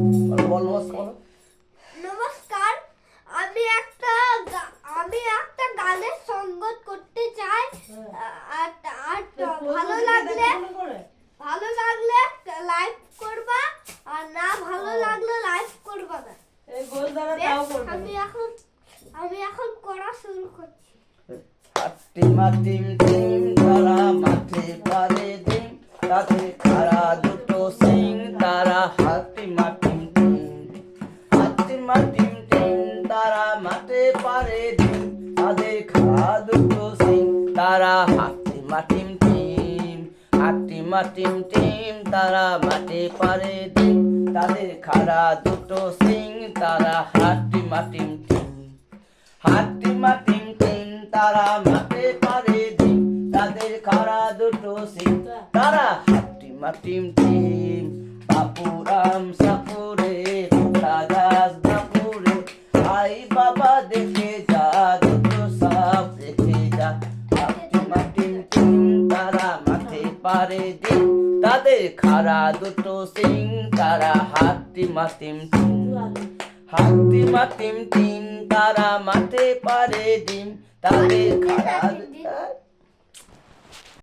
বল নমস্কার। নমস্কার, আমি একটা গানের সঙ্গত করতে চাই। আর ভালো লাগলে লাইক করবা, আর না ভালো লাগলে লাইক করবা না। আমি এখন করা শুরু করছি। টিমা টিম টিম তারা মাঠে পারে ডিম, তাদের খাড়া দুটো সিং তারা হাতিমা টিম টিম। হাতিমা টিম টিম তারা মাঠে পারে ডিম, তাদের খাড়া দুটো সিং তারা হাতিমা টিম টিম। হাতিমা টিম টিম তারা মাঠে পারে ডিম, তাদের খাড়া দুটো সিং তারা হাতিমা টিম টিম। হাতিমা টিম টিম তারা মাঠে পারে ডিম, তাদের খাড়া দুটো সিং তারা হাতিমা টিম টিম। বাপুরাম সাপুরে কোথা গাছ বাপুরে, আই বাবা দেখে যা দুটো সাপ দেখে যা। হাতিমা টিম টিম তারা মাঠে পারে ডিম, তাদের খাড়া দুটো সিং তারা হাতিমা টিম টিম। হাতিমা টিম টিম তারা মাঠে পারে ডিম, তাদের খাড়া